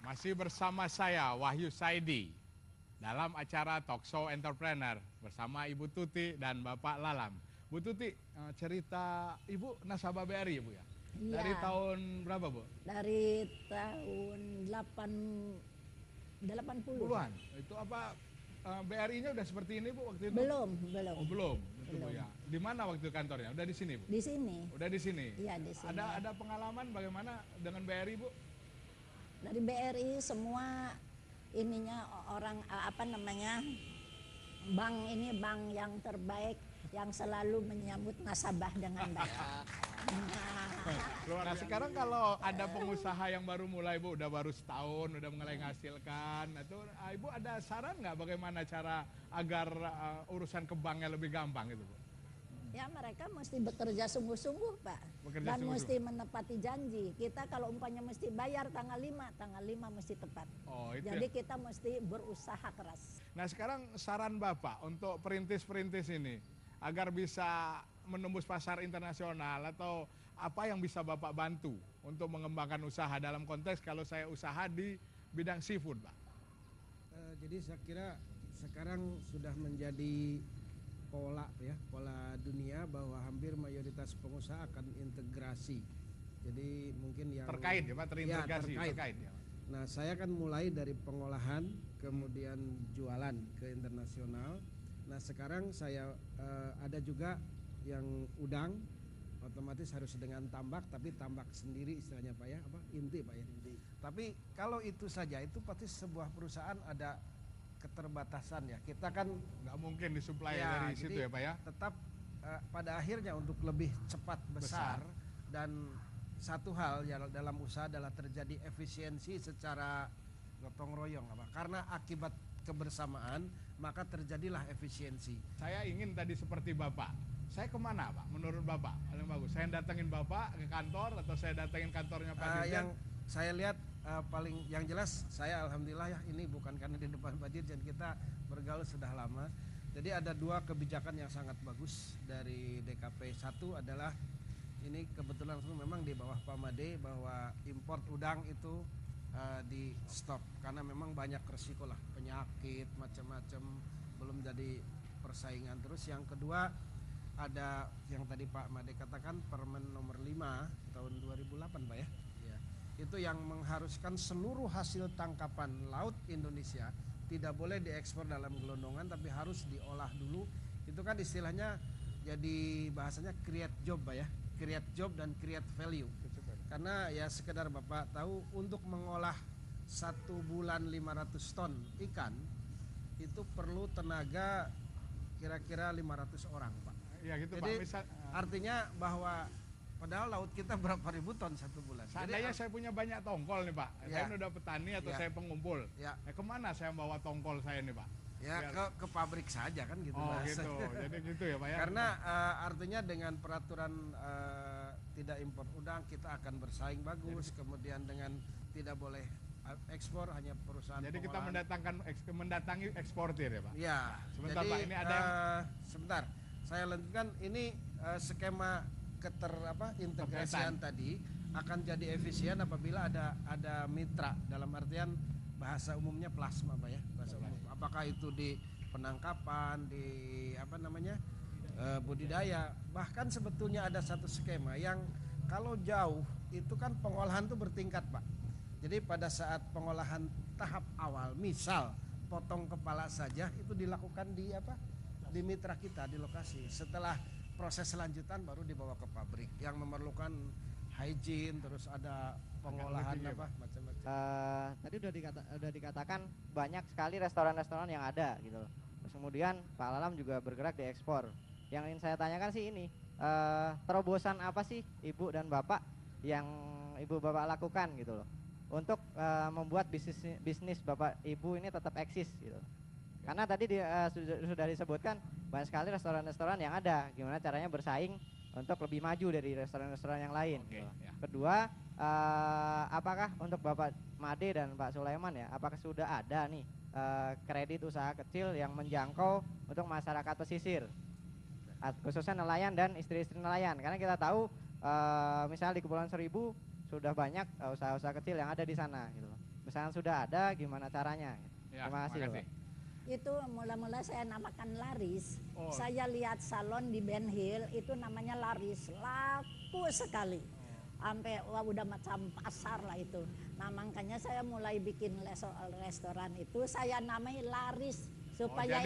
Masih bersama saya, Wahyu Saidi, dalam acara Talkshow Entrepreneur bersama Ibu Tuti dan Bapak Lalam. Bu Tuti, cerita Ibu nasabah BRI, Bu ya? Iya. Dari tahun berapa, Bu? Dari tahun 80-an. Itu apa BRI-nya udah seperti ini, Bu, waktu itu? Belum. Oh, belum. Itu, Bu, ya. Di mana waktu kantornya? Udah di sini, Bu? Di sini. Udah di sini. Iya, di sini. Ada pengalaman bagaimana dengan BRI, Bu? Dari BRI semua ininya orang bank ini bank yang terbaik yang selalu menyambut nasabah dengan baik. Nah, sekarang kalau ada pengusaha yang baru mulai, Bu, udah baru setahun, udah mulai menghasilkan, itu Ibu ada saran nggak bagaimana cara agar urusan ke banknya lebih gampang gitu, Bu? Ya mereka mesti bekerja sungguh-sungguh, Pak. Dan mesti menepati janji. Kita kalau umpamanya mesti bayar tanggal 5 mesti tepat. Oh, itu jadi ya? kita mesti berusaha keras. Nah sekarang saran Bapak untuk perintis-perintis ini agar bisa menembus pasar internasional atau apa yang bisa Bapak bantu untuk mengembangkan usaha dalam konteks kalau saya usaha di bidang seafood, Pak? Jadi saya kira sekarang sudah menjadi pola dunia bahwa hampir mayoritas pengusaha akan integrasi. Jadi mungkin yang terkait ya Pak, terintegrasi. Ya, terkait ya. Nah saya kan mulai dari pengolahan kemudian jualan ke internasional. Nah sekarang saya ada juga yang udang, otomatis harus dengan tambak, tapi tambak sendiri istilahnya Pak ya, inti Pak ya. Inti. Tapi kalau itu saja itu pasti sebuah perusahaan ada keterbatasan ya. Kita kan nggak mungkin disuplai dari situ ya Pak ya. Tetap pada akhirnya untuk lebih cepat besar dan satu hal ya dalam usaha adalah terjadi efisiensi secara gotong royong apa? Karena akibat kebersamaan maka terjadilah efisiensi. Saya ingin tadi seperti Bapak. Saya kemana Pak? Menurut Bapak paling bagus. Saya datengin Bapak ke kantor atau saya datengin kantornya Pak Dirjen? Yang saya lihat paling yang jelas saya alhamdulillah ya ini bukan karena di depan Pak Dirjen, kita bergaul sudah lama. Jadi ada dua kebijakan yang sangat bagus dari DKP. Satu adalah ini kebetulan memang di bawah Pak Made bahwa import udang itu di stop karena memang banyak resiko lah, penyakit macam-macam, belum jadi persaingan. Terus yang kedua ada yang tadi Pak Made katakan Permen nomor 5 tahun 2008 Pak ya. Itu yang mengharuskan seluruh hasil tangkapan laut Indonesia tidak boleh diekspor dalam gelondongan tapi harus diolah dulu. Itu kan istilahnya jadi bahasanya create job Pak ya, create job dan create value. Karena ya sekedar Bapak tahu untuk mengolah 1 bulan 500 ton ikan itu perlu tenaga kira-kira 500 orang Pak. Ya gitu jadi, Pak. Artinya bahwa padahal laut kita berapa ribu ton 1 bulan. Seandainya saya punya banyak tongkol nih Pak, saya udah petani atau saya pengumpul, kemana saya bawa tongkol saya nih Pak? Ya ke pabrik saja kan gitu. Oh gitu, jadi gitu ya Pak ya. Karena artinya dengan peraturan tidak impor udang kita akan bersaing bagus. Kemudian dengan tidak boleh ekspor hanya perusahaan. Jadi kita mendatangi eksportir ya Pak. Ya. Sebentar jadi, Pak, ini ada sebentar. Saya lanjutkan ini skema integrasian tadi akan jadi efisien apabila ada mitra dalam artian bahasa umumnya plasma Pak ya, bahasa umum. Apakah itu di penangkapan, di budidaya, bahkan sebetulnya ada satu skema yang kalau jauh itu kan pengolahan itu bertingkat Pak. Jadi pada saat pengolahan tahap awal, misal potong kepala saja itu dilakukan di mitra kita di lokasi. Setelah proses selanjutan baru dibawa ke pabrik yang memerlukan hygiene, terus ada pengolahan macam-macam. Tadi udah dikatakan banyak sekali restoran-restoran yang ada gitu loh. Terus kemudian Pak Lalam juga bergerak di ekspor. Yang ingin saya tanyakan sih ini, terobosan apa sih Ibu dan Bapak yang Ibu Bapak lakukan gitu loh untuk membuat bisnis Bapak Ibu ini tetap eksis gitu. Karena tadi sudah disebutkan banyak sekali restoran-restoran yang ada, gimana caranya bersaing untuk lebih maju dari restoran-restoran yang lain. Gitu. Ya. Kedua, apakah untuk Bapak Made dan Pak Sulaiman ya, apakah sudah ada nih kredit usaha kecil yang menjangkau untuk masyarakat pesisir, khususnya nelayan dan istri-istri nelayan? Karena kita tahu misalnya di Kepulauan Seribu sudah banyak usaha-usaha kecil yang ada di sana gitu loh. Misalnya sudah ada, gimana caranya? Ya, Terima kasih, makasih. Pak. Itu mula-mula saya namakan Laris. Oh. Saya lihat salon di Ben Hill itu namanya Laris, laku sekali. Sampai wah udah macam pasar lah itu. Nah makanya saya mulai bikin restoran itu saya namai Laris supaya